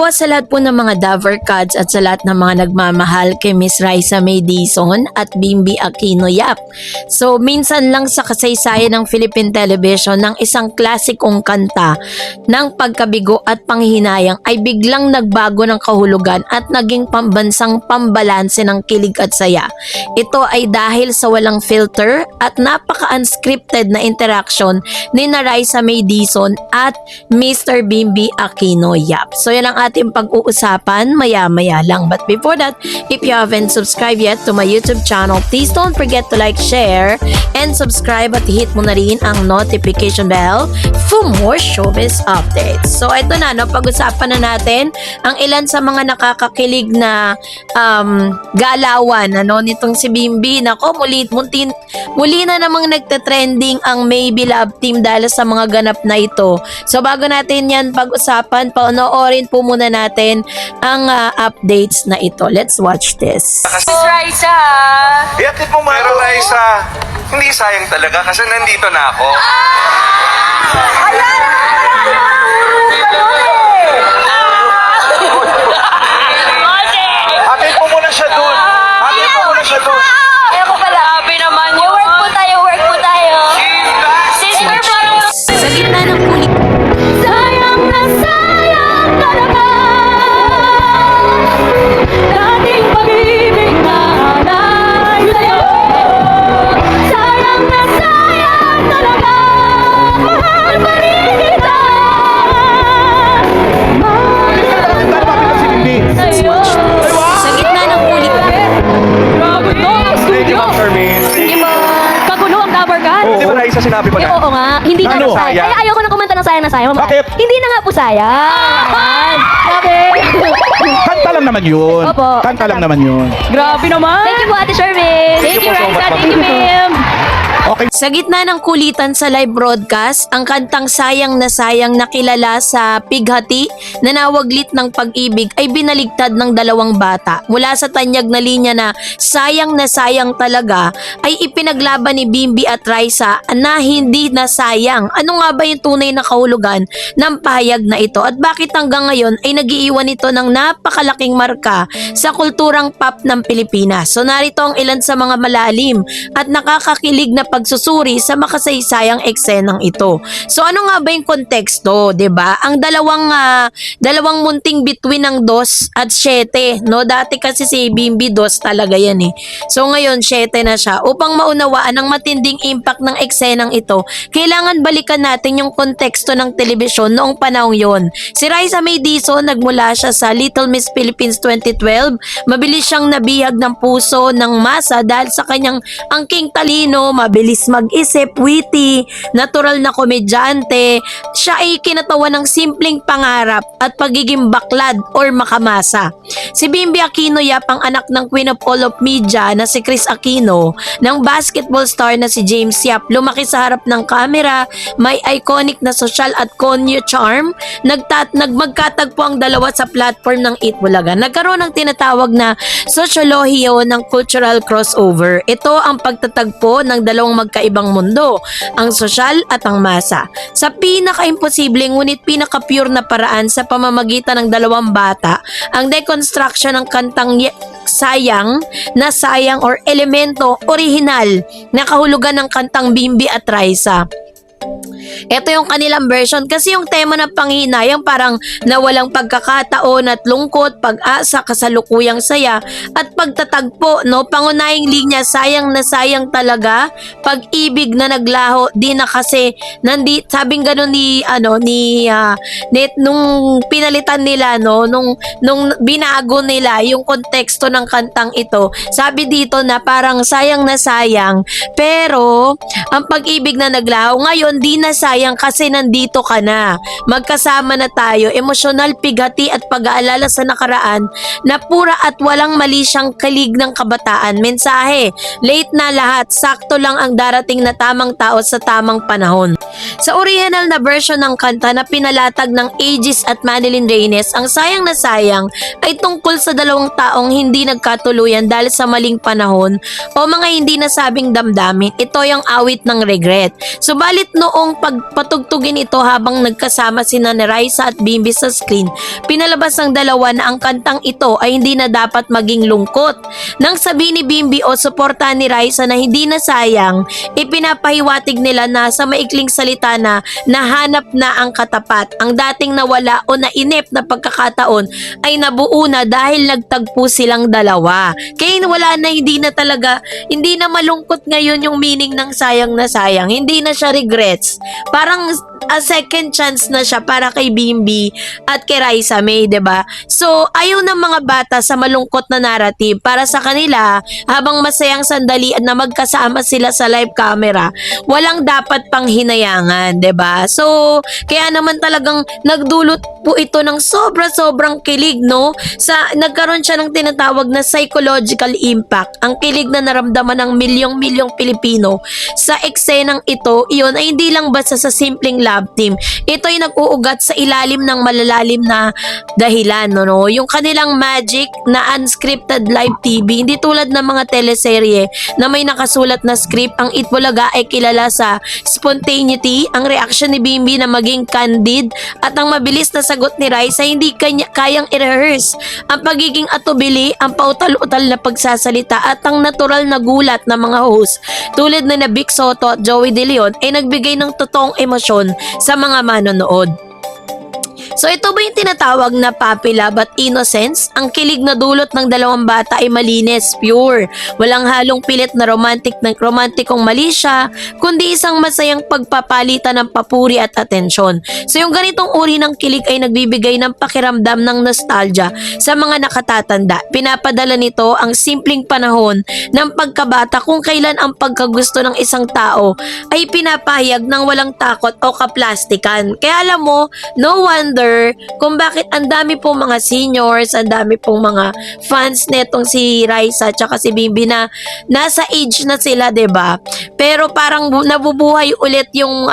po sa lahat po ng mga Dover Cats at sa lahat ng mga nagmamahal kay Miss Raisa May Dizon at Bimby Aquino Yap. So minsan lang sa kasaysayan ng Philippine Television ng isang klasikong kanta ng pagkabigo at panghihinayang ay biglang nagbago ng kahulugan at naging pambansang pambalanse ng kilig at saya. Ito ay dahil sa walang filter at napaka-unscripted na interaction ni Raisa May Dizon at Mr. Bimby Aquino Yap. So yan ang ating pag-uusapan maya-maya lang. But before that, if you haven't subscribed yet to my YouTube channel, please don't forget to like, share, and subscribe at hit mo na rin ang notification bell for more showbiz updates. So ito na, no, pag-usapan na natin ang ilan sa mga nakakakilig na galawan nitong si Bimby. Nako, muli na namang nagte-trending ang Maybe Love Team dahil sa mga ganap na ito. So bago natin yan pag-usapan, panoorin po muna natin ang updates na ito. Let's watch this. Miss Raisa! Iatid mo mga Pero Raisa, hindi sayang talaga kasi nandito na ako. Ayan! Atid mo muna siya doon. Atid mo muna siya doon. Ayaw ko pala. Sabi naman yun. Work po tayo. Sister, parang... Sa gitna ng kulit, Sayang na sayang talaga dating pag-ibig na alay sa'yo. Sayang na sayang talaga, mahal pa rin kita. Sa'yo. sa gitna ng kulit, Grabe to, ang Thank you, studio. Ma'am Charmaine. Hindi ba? Kagulo ang Dover Cat. Di ba Raisa sinabi ko Eh, na? oo nga, hindi na Ano? sayang. Ay, ayoko na kumanta ng sayang na sayang. Bakit? Hindi na nga po sayang. Bakit? Kanta lang naman yun. Opo. Kanta lang naman yun. Grabe naman. Thank you po, Ate Shervin. Thank you, po so Raisa. much, Thank you, ma'am. Okay. sa gitna ng kulitan sa live broadcast, ang kantang Sayang na Sayang na kilala sa Pighati na nawaglit ng pag-ibig ay binaligtad ng dalawang bata. Mula sa tanyag na linya na sayang talaga ay ipinaglaban ni Bimby at Raisa na hindi na sayang. Ano nga ba yung tunay na kahulugan ng pahayag na ito at bakit hanggang ngayon ay nagiiwan ito ng napakalaking marka sa kulturang pop ng Pilipinas? So narito ang ilan sa mga malalim at nakakakilig na pagsusuri sa makasaysayang eksenang ito. So ano nga ba yung konteksto, 'di ba? Ang dalawang munting between ng 2 at 7, no? Dati kasi si Bimby 2 talaga 'yan eh. So ngayon 7 na siya. Upang maunawaan ang matinding impact ng eksenang ito, kailangan balikan natin yung konteksto ng telebisyon noong panahong 'yon. Si Raisa May Dizon, nagmula siya sa Little Miss Philippines 2012. Mabilis siyang nabihag ng puso ng masa dahil sa kanyang angking talino, mabilis mag-isip, witty, natural na komedyante. Siya ay kinatawan ng simpleng pangarap at pagiging baklad or makamasa. Si Bimby Aquino Yap, ang anak ng Queen of All of Media na si Chris Aquino, ng basketball star na si James Yap, lumaki sa harap ng kamera, may iconic na social at konyo charm. Magkatagpo ang dalawa sa platform ng Eat Bulaga. Nagkaroon ng tinatawag na sosyolohiyo ng cultural crossover. Ito ang pagtatagpo ng dalawang magkaibang mundo, ang sosyal at ang masa. Sa pinaka-imposibleng ngunit pinaka-pure na paraan sa pamamagitan ng dalawang bata, ang deconstruction ng kantang Sayang na Sayang or elemento orihinal na kahulugan ng kantang Bimby at Raisa. Ito yung kanilang version kasi yung tema ng panghinayang parang nawalang pagkakataon at lungkot, pag-asa, kasalukuyang saya at pagtatagpo, no? Pangunahing linya, sayang na sayang talaga, pag-ibig na naglaho, di na kasi sabing gano'n nung pinalitan nila, no, nung binago nila yung konteksto ng kantang ito. Sabi dito na parang sayang na sayang, pero ang pag-ibig na naglaho ngayon di na sayang kasi nandito ka na. Magkasama na tayo. Emosyonal, pighati at pag-aalala sa nakaraan na pura at walang mali siyang kilig ng kabataan. Mensahe, late na lahat. Sakto lang ang darating na tamang tao sa tamang panahon. Sa original na version ng kanta na pinalatag ng Aegis at Madeline Reynes, ang sayang na sayang ay tungkol sa dalawang taong hindi nagkatuluyan dahil sa maling panahon o mga hindi nasabing damdamin. Ito yung awit ng regret. Subalit noong pagpatugtugin ito habang nagkasama sina ni Raisa at Bimbi sa screen, pinalabas ng dalawa na ang kantang ito ay hindi na dapat maging lungkot. Nang sabi ni Bimbi o suportahan ni Raisa na hindi na sayang, ipinapahiwatig nila na sa maikling salita na nahanap na ang katapat. Ang dating nawala o nainip na pagkakataon ay nabuo na dahil nagtagpo silang dalawa. Kaya wala na, hindi na malungkot ngayon yung meaning ng sayang na sayang. Hindi na siya regrets. Parang a second chance na siya para kay Bimbi at kay Raisa May, 'di ba? So, ayaw ng mga bata sa malungkot na narrative. Para sa kanila, habang masayang sandali na magkasama sila sa live camera, walang dapat pang hinayangan, 'di ba? So, kaya naman talagang nagdulot po ito ng sobrang kilig, no? Nagkaroon siya ng tinatawag na psychological impact. Ang kilig na naramdaman ng milyong Pilipino sa eksenang ito, iyon ay hindi lang basta sa simpleng love team. Ito ay nag-uugat sa ilalim ng malalalim na dahilan, no? Yung kanilang magic na unscripted live TV, hindi tulad ng mga teleserye na may nakasulat na script. Ang Itbulaga ay kilala sa spontaneity, ang reaction ni Bimbi na maging candid, at ang mabilis na sagot ni Raisa hindi kayang i-rehearse. Ang pagiging atubili, ang pautal-utal na pagsasalita at ang natural na gulat ng mga host tulad na Vic Soto at Joey De Leon ay nagbigay ng totoong emosyon sa mga manonood. So ito ba yung tinatawag na puppy love at innocence? Ang kilig na dulot ng dalawang bata ay malinis, pure. Walang halong pilit na romantikong mali siya, kundi isang masayang pagpapalitan ng papuri at atensyon. So yung ganitong uri ng kilig ay nagbibigay ng pakiramdam ng nostalgia sa mga nakatatanda. Pinapadala nito ang simpleng panahon ng pagkabata kung kailan ang pagkagusto ng isang tao ay pinapahayag ng walang takot o kaplastikan. Kaya alam mo, no wonder kung bakit ang dami pong mga seniors, ang dami pong mga fans netong si Raisa at saka si Bimbi na nasa age na sila, 'di ba? Pero parang nabubuhay ulit yung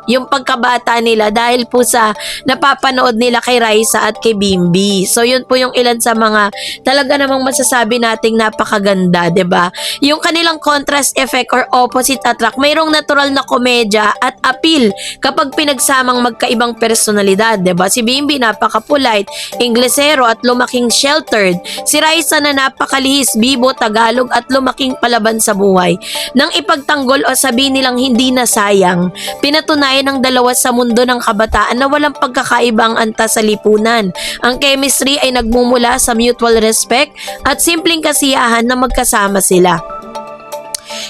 yung pagkabata nila dahil po sa napapanood nila kay Raisa at kay Bimbi. So yun po yung ilan sa mga talaga namang masasabi nating napakaganda, 'di ba? Yung kanilang contrast effect or opposite attract, mayroong natural na komedya at appeal kapag pinagsamang magkaibang personalidad, 'di ba? Si Bimbi napaka-polite, Inglesero at lumaking sheltered. Si Raisa na napakalihis, bibo, Tagalog at lumaking palaban sa buhay. Nang ipagtanggol o sabihin nilang hindi na sayang, pinatunayan ng dalawa sa mundo ng kabataan na walang pagkakaibang antas sa lipunan. Ang chemistry ay nagmumula sa mutual respect at simpleng kasiyahan na magkasama sila.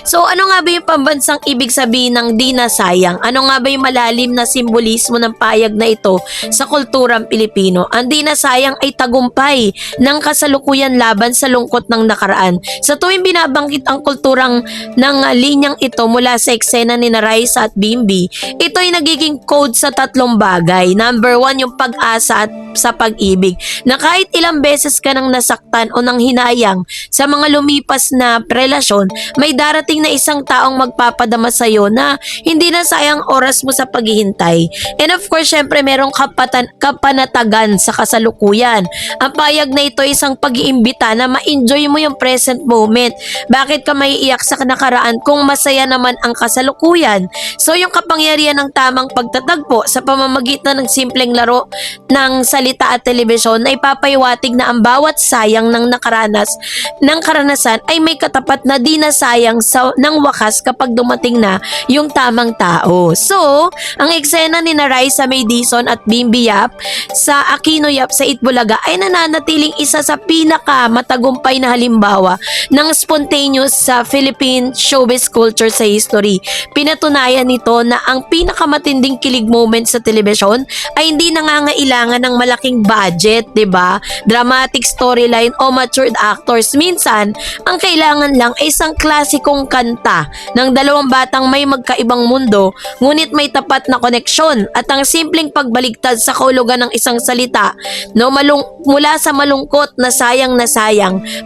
So ano nga ba yung pambansang ibig sabihin ng di na sayang? Ano nga ba yung malalim na simbolismo ng payag na ito sa kulturang Pilipino? Ang di na sayang ay tagumpay ng kasalukuyan laban sa lungkot ng nakaraan. Sa tuwing binabanggit ang kulturang ng linyang ito mula sa eksena ni Raisa at Bimbi, ito ay nagiging code sa tatlong bagay. Number 1, yung pag-asa at sa pag-ibig. Na kahit ilang beses ka nang nasaktan o nang hinayang sa mga lumipas na relasyon, may darating na isang taong magpapadama sa iyo na hindi na sayang oras mo sa paghihintay. And of course, syempre merong kapanatagan sa kasalukuyan. Ang payag na ito ay isang pag-iimbita na ma-enjoy mo yung present moment. Bakit ka maiiyak sa nakaraan kung masaya naman ang kasalukuyan? So yung kapangyarihan ng tamang pagtatagpo sa pamamagitan ng simpleng laro ng salita at telebisyon na ipapahiwatig na ang bawat sayang ng karanasan ay may katapat na di na sayang ng wakas kapag dumating na yung tamang tao. So, ang eksena ni Raisa May Dizon at Bimbi Yap sa Aquino Yap sa Itbulaga ay nananatiling isa sa pinaka matagumpay na halimbawa ng spontaneous sa Philippine showbiz culture sa history. Pinatunayan nito na ang pinakamatinding kilig moment sa telebisyon ay hindi nangangailangan ng malaking budget, 'di ba? Dramatic storyline o matured actors. Minsan, ang kailangan lang ay isang klasikong kanta ng dalawang batang may magkaibang mundo ngunit may tapat na koneksyon at ang simpleng pagbaligtad sa kahulugan ng isang salita mula sa malungkot na sayang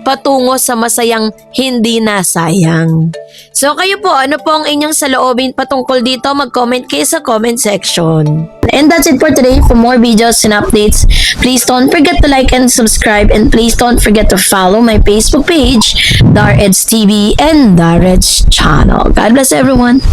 patungo sa masayang hindi na sayang. So kayo po, ano po ang inyong saloobin patungkol dito? Mag-comment kayo sa comment section. And that's it for today. For more videos and updates, please don't forget to like and subscribe, and please don't forget to follow my Facebook page, Dar Eds TV and Dar Eds channel. God bless everyone.